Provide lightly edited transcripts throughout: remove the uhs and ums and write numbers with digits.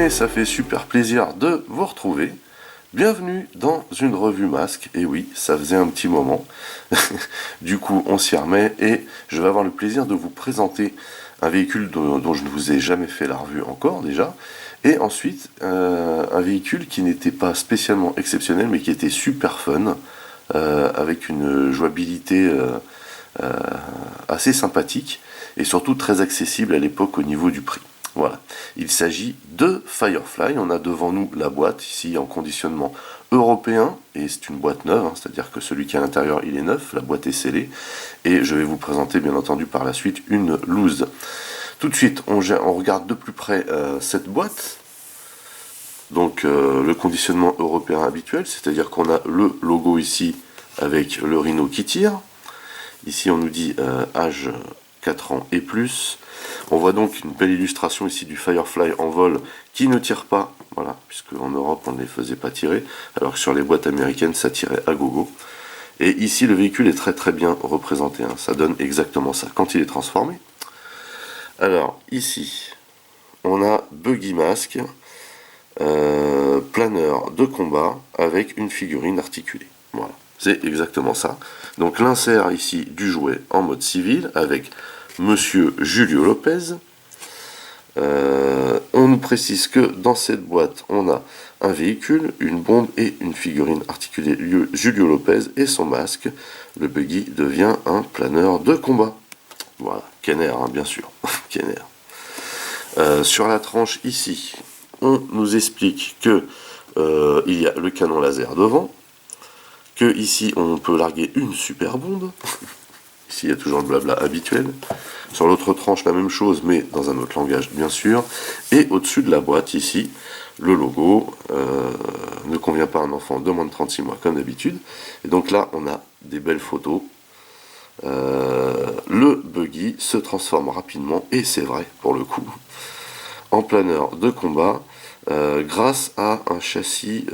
abonnés, ça fait super plaisir de vous retrouver. Bienvenue dans une revue masque, et oui, ça faisait un petit moment. Du coup, on s'y remet et je vais avoir le plaisir de vous présenter un véhicule dont je ne vous ai jamais fait la revue encore déjà. Et ensuite, un véhicule qui n'était pas spécialement exceptionnel, mais qui était super fun, avec une jouabilité assez sympathique et surtout très accessible à l'époque au niveau du prix. Voilà, il s'agit de Firefly. On a devant nous la boîte ici en conditionnement européen et c'est une boîte neuve, hein, c'est-à-dire que celui qui est à l'intérieur il est neuf, la boîte est scellée et je vais vous présenter bien entendu par la suite une loose. Tout de suite on regarde de plus près cette boîte. Donc le conditionnement européen habituel, c'est-à-dire qu'on a le logo ici avec le Rhino qui tire. Ici on nous dit âge 4 ans et plus. On voit donc une belle illustration ici du Firefly en vol qui ne tire pas, voilà, puisque en Europe on ne les faisait pas tirer, alors que sur les boîtes américaines ça tirait à gogo. Et ici le véhicule est très très bien représenté, hein. Ça donne exactement ça quand il est transformé. Alors ici on a Buggy Mask, planeur de combat avec une figurine articulée. Voilà, c'est exactement ça. Donc l'insert ici du jouet en mode civil avec Monsieur Julio Lopez. On nous précise que dans cette boîte, on a un véhicule, une bombe et une figurine articulée Julio Lopez et son masque. Le buggy devient un planeur de combat. Voilà, Kenner, hein, bien sûr. Kenner. Sur la tranche ici, on nous explique que il y a le canon laser devant, que ici on peut larguer une super bombe. Ici, il y a toujours le blabla habituel. Sur l'autre tranche, la même chose, mais dans un autre langage, bien sûr. Et au-dessus de la boîte, ici, le logo ne convient pas à un enfant de moins de 36 mois, comme d'habitude. Et donc là, on a des belles photos. Le buggy se transforme rapidement, et c'est vrai, pour le coup, en planeur de combat, grâce à un châssis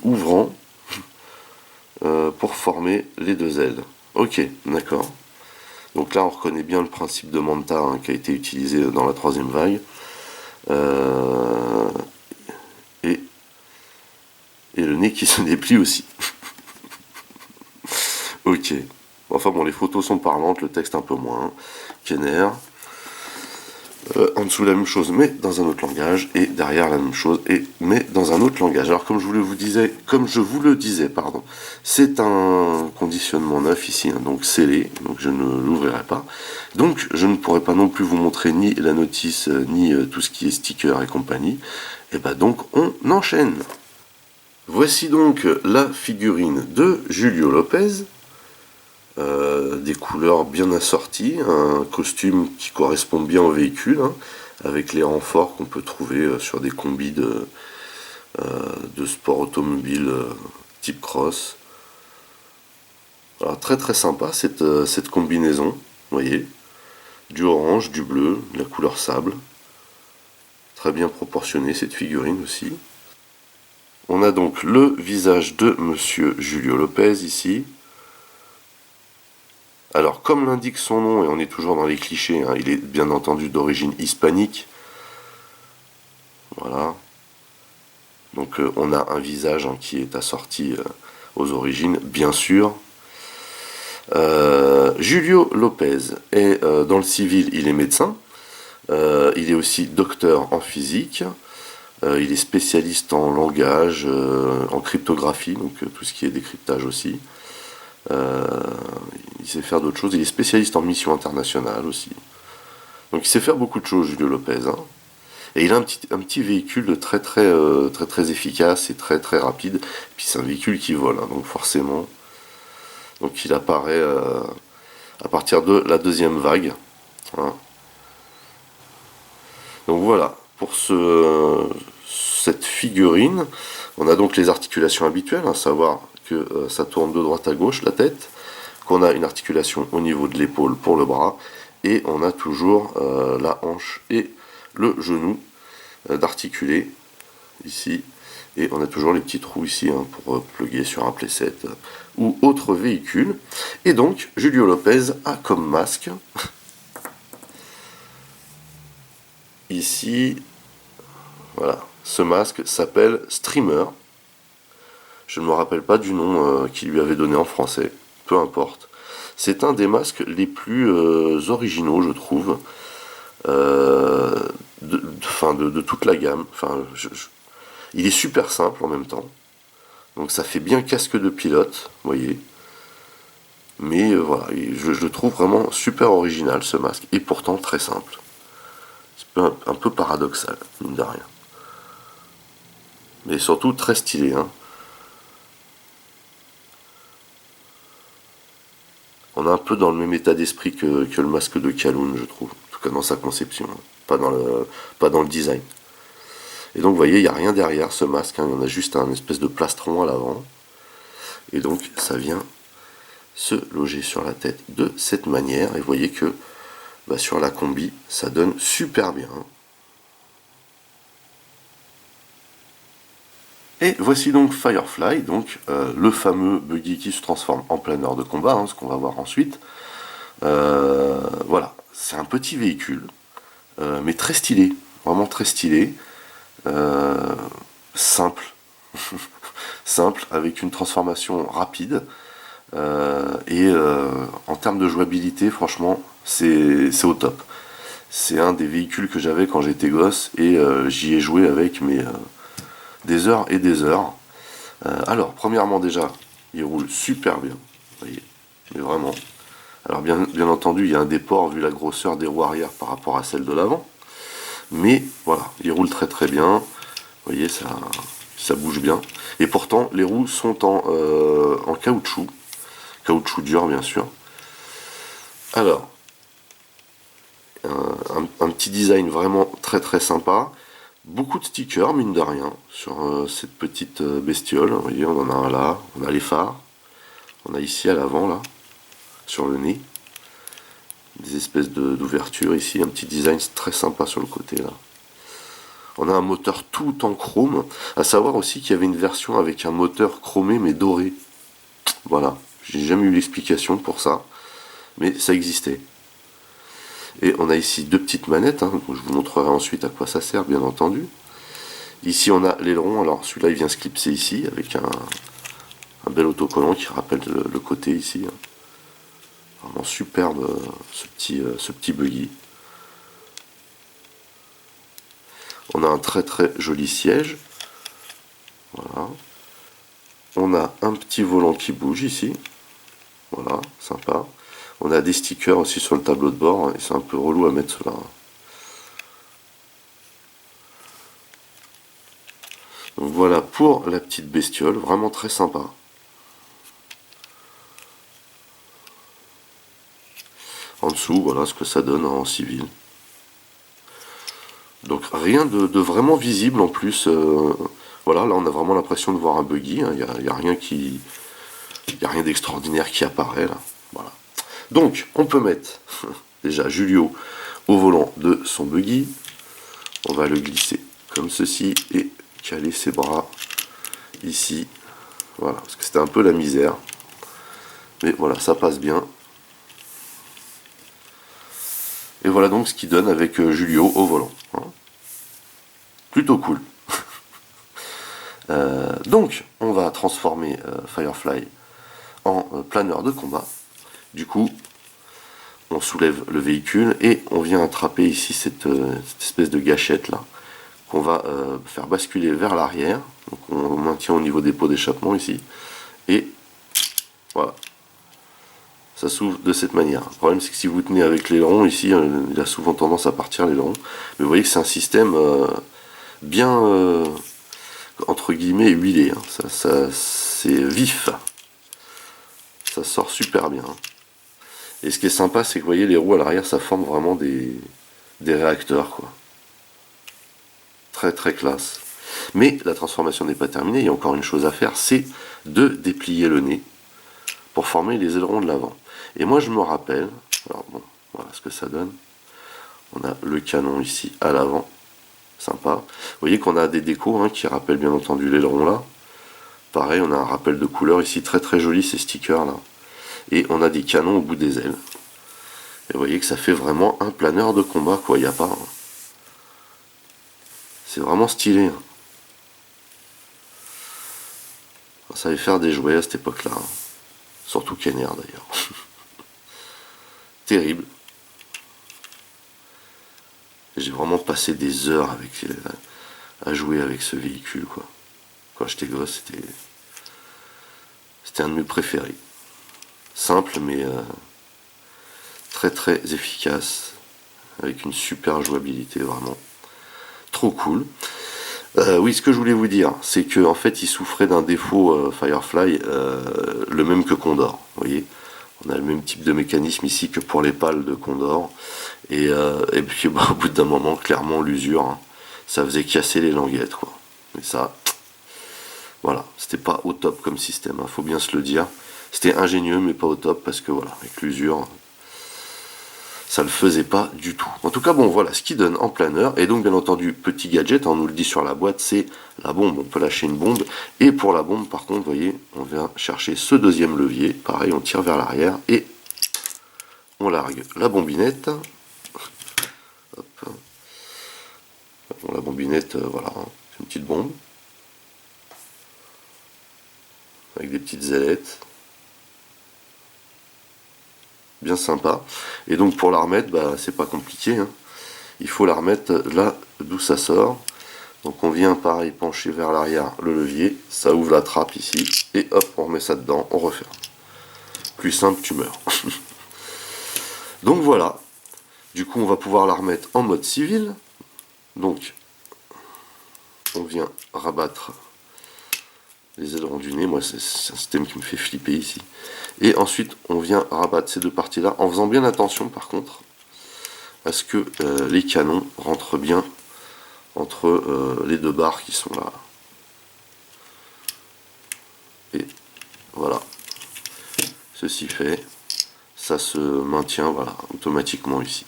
ouvrant, pour former les deux ailes. Ok, d'accord. Donc là, on reconnaît bien le principe de Manta, hein, qui a été utilisé dans la troisième vague. Et le nez qui se déplie aussi. Ok. Enfin bon, les photos sont parlantes, le texte un peu moins. Kenner. En dessous la même chose mais dans un autre langage, et derrière la même chose mais dans un autre langage. Alors comme je vous le disais, pardon, c'est un conditionnement neuf ici, hein, donc scellé, donc je ne l'ouvrirai pas. Donc je ne pourrai pas non plus vous montrer ni la notice, ni tout ce qui est sticker et compagnie. Et bah donc on enchaîne. Voici donc la figurine de Julio Lopez. Des couleurs bien assorties, un costume qui correspond bien au véhicule, hein, avec les renforts qu'on peut trouver sur des combis de sport automobile type cross. Alors, très très sympa cette combinaison, vous voyez, du orange, du bleu, de la couleur sable. Très bien proportionnée cette figurine aussi. On a donc le visage de Monsieur Julio Lopez ici. Alors, comme l'indique son nom, et on est toujours dans les clichés, hein, il est bien entendu d'origine hispanique. Voilà. Donc, on a un visage, hein, qui est assorti aux origines, bien sûr. Julio Lopez est dans le civil, il est médecin. Il est aussi docteur en physique. Il est spécialiste en langage, en cryptographie, donc tout ce qui est décryptage aussi. Il sait faire d'autres choses, il est spécialiste en mission internationale aussi. Donc il sait faire beaucoup de choses, Julio Lopez, hein. Et il a un petit véhicule très très efficace et très très rapide. Et puis c'est un véhicule qui vole, hein, donc forcément. Donc il apparaît à partir de la deuxième vague, hein. Donc voilà, pour cette figurine, on a donc les articulations habituelles, à savoir que ça tourne de droite à gauche, la tête, qu'on a une articulation au niveau de l'épaule pour le bras, et on a toujours la hanche et le genou d'articuler ici, et on a toujours les petits trous ici, hein, pour plugger sur un playset ou autre véhicule. Et donc Julio Lopez a comme masque ici, voilà, ce masque s'appelle Streamer. Je ne me rappelle pas du nom qu'il lui avait donné en français, peu importe. C'est un des masques les plus originaux, je trouve, de toute la gamme. Il est super simple en même temps. Donc ça fait bien casque de pilote, vous voyez. Mais voilà, je le trouve vraiment super original ce masque, et pourtant très simple. C'est un peu paradoxal, mine de rien. Mais surtout très stylé, hein. On est un peu dans le même état d'esprit que le masque de Kaloun, je trouve. En tout cas dans sa conception, hein. Pas dans le design. Et donc vous voyez, il n'y a rien derrière ce masque, hein. Il y en a juste un espèce de plastron à l'avant. Et donc ça vient se loger sur la tête de cette manière. Et vous voyez que sur la combi, ça donne super bien. Et voici donc Firefly, donc le fameux buggy qui se transforme en planeur de combat, hein, ce qu'on va voir ensuite. Voilà, c'est un petit véhicule, mais très stylé, vraiment très stylé, simple, simple, avec une transformation rapide, et en termes de jouabilité, franchement, c'est au top. C'est un des véhicules que j'avais quand j'étais gosse, et j'y ai joué avec des heures et des heures. Alors, premièrement déjà, il roule super bien, vous voyez, mais vraiment. Alors bien entendu, il y a un déport vu la grosseur des roues arrière par rapport à celle de l'avant. Mais voilà, il roule très très bien. Vous voyez, ça bouge bien. Et pourtant, les roues sont en caoutchouc. Caoutchouc dur, bien sûr. Alors, un petit design vraiment très très sympa. Beaucoup de stickers, mine de rien, sur cette petite bestiole. Vous voyez, on en a un là. On a les phares. On a ici à l'avant, là, sur le nez. Des espèces d'ouvertures ici. Un petit design très sympa sur le côté, là. On a un moteur tout en chrome. À savoir aussi qu'il y avait une version avec un moteur chromé mais doré. Voilà. J'ai jamais eu l'explication pour ça. Mais ça existait. Et on a ici deux petites manettes, hein. Je vous montrerai ensuite à quoi ça sert, bien entendu. Ici, on a l'aileron. Alors, celui-là, il vient se clipser ici, avec un bel autocollant qui rappelle le côté ici. Vraiment superbe, ce petit buggy. On a un très très joli siège. Voilà. On a un petit volant qui bouge ici. Voilà, sympa. On a des stickers aussi sur le tableau de bord, et c'est un peu relou à mettre cela. Donc voilà pour la petite bestiole, vraiment très sympa. En dessous, voilà ce que ça donne en civil. Donc rien de vraiment visible en plus. Voilà, là on a vraiment l'impression de voir un buggy. Il n'y a rien rien d'extraordinaire qui apparaît là. Voilà. Donc on peut mettre déjà Julio au volant de son buggy. On va le glisser comme ceci et caler ses bras ici. Voilà, parce que c'était un peu la misère. Mais voilà, ça passe bien. Et voilà donc ce qu'il donne avec Julio au volant. Hein. Plutôt cool. Donc, on va transformer Firefly en planeur de combat. Du coup, on soulève le véhicule et on vient attraper ici cette espèce de gâchette là qu'on va faire basculer vers l'arrière. Donc on maintient au niveau des pots d'échappement ici. Et voilà. Ça s'ouvre de cette manière. Le problème c'est que si vous tenez avec l'aileron ici, il a souvent tendance à partir l'aileron. Mais vous voyez que c'est un système bien entre guillemets huilé. Hein. C'est vif. Ça sort super bien. Et ce qui est sympa, c'est que vous voyez les roues à l'arrière, ça forme vraiment des réacteurs, quoi. Très très classe. Mais la transformation n'est pas terminée, il y a encore une chose à faire, c'est de déplier le nez pour former les ailerons de l'avant. Et moi je me rappelle, alors bon, voilà ce que ça donne. On a le canon ici à l'avant, sympa. Vous voyez qu'on a des décos hein, qui rappellent bien entendu l'aileron là. Pareil, on a un rappel de couleur ici, très très joli ces stickers là. Et on a des canons au bout des ailes. Et vous voyez que ça fait vraiment un planeur de combat, quoi, il n'y a pas... C'est vraiment stylé. Hein. On savait faire des jouets à cette époque-là. Hein. Surtout Kenner d'ailleurs. Terrible. J'ai vraiment passé des heures à jouer avec ce véhicule, quoi. Quand j'étais gosse, c'était un de mes préférés. Simple, mais très très efficace, avec une super jouabilité, vraiment. Trop cool. Oui, ce que je voulais vous dire, c'est que en fait, il souffrait d'un défaut Firefly, le même que Condor. Vous voyez, on a le même type de mécanisme ici que pour les pales de Condor. Et puis, bah, au bout d'un moment, clairement, l'usure, hein, ça faisait casser les languettes, quoi. Mais ça, voilà, c'était pas au top comme système, hein, faut bien se le dire. C'était ingénieux, mais pas au top, parce que voilà, avec l'usure, ça le faisait pas du tout. En tout cas, bon, voilà ce qu'il donne en planeur. Et donc, bien entendu, petit gadget, on nous le dit sur la boîte, c'est la bombe. On peut lâcher une bombe. Et pour la bombe, par contre, vous voyez, on vient chercher ce deuxième levier. Pareil, on tire vers l'arrière et on largue la bombinette. Hop. Bon, la bombinette, voilà, hein, c'est une petite bombe. Avec des petites ailettes. Bien sympa. Et donc pour la remettre, bah, c'est pas compliqué. Hein. Il faut la remettre là d'où ça sort. Donc on vient pareil pencher vers l'arrière le levier, ça ouvre la trappe ici, et hop, on remet ça dedans, on referme. Plus simple, tu meurs. Donc voilà. Du coup, on va pouvoir la remettre en mode civil. Donc, on vient rabattre les ailerons du nez. Moi, c'est un système qui me fait flipper ici. Et ensuite, on vient rabattre ces deux parties-là, en faisant bien attention, par contre, à ce que les canons rentrent bien entre les deux barres qui sont là. Et voilà. Ceci fait, ça se maintient, voilà, automatiquement ici.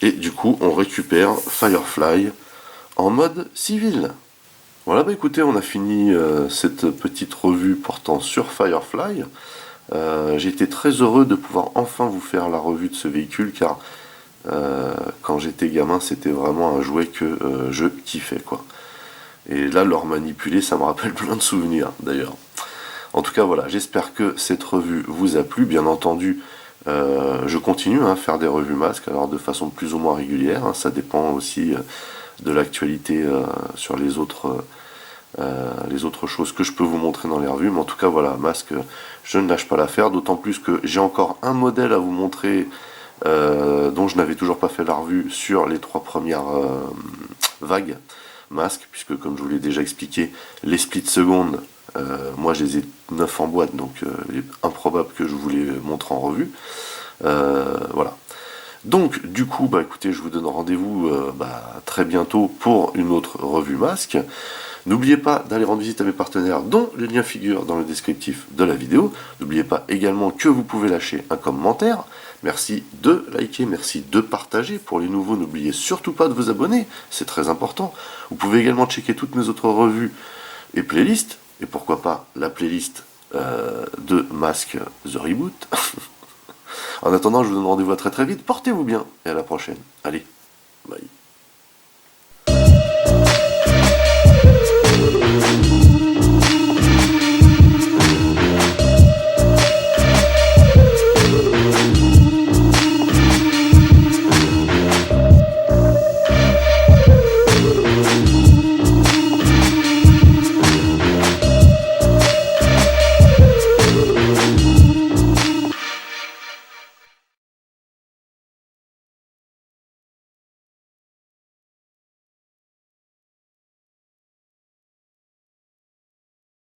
Et du coup, on récupère Firefly en mode civil. Voilà, bah écoutez, on a fini cette petite revue portant sur Firefly. J'ai été très heureux de pouvoir enfin vous faire la revue de ce véhicule, car quand j'étais gamin, c'était vraiment un jouet que je kiffais, quoi. Et là, leur manipuler, ça me rappelle plein de souvenirs, d'ailleurs. En tout cas, voilà, j'espère que cette revue vous a plu. Bien entendu, je continue à faire des revues masques, alors de façon plus ou moins régulière. Hein, ça dépend aussi de l'actualité sur les autres choses que je peux vous montrer dans les revues. Mais en tout cas, voilà, masque, je ne lâche pas l'affaire. D'autant plus que j'ai encore un modèle à vous montrer dont je n'avais toujours pas fait la revue sur les 3 premières vagues masques, puisque comme je vous l'ai déjà expliqué, les splits secondes, moi je les ai 9 en boîte, donc il est improbable que je vous les montre en revue. Voilà. Donc du coup, bah écoutez, je vous donne rendez-vous très bientôt pour une autre revue masque. N'oubliez pas d'aller rendre visite à mes partenaires dont les liens figurent dans le descriptif de la vidéo. N'oubliez pas également que vous pouvez lâcher un commentaire. Merci de liker, merci de partager. Pour les nouveaux, n'oubliez surtout pas de vous abonner, c'est très important. Vous pouvez également checker toutes mes autres revues et playlists. Et pourquoi pas la playlist de Mask The Reboot. En attendant, je vous donne rendez-vous à très très vite. Portez-vous bien et à la prochaine. Allez, bye.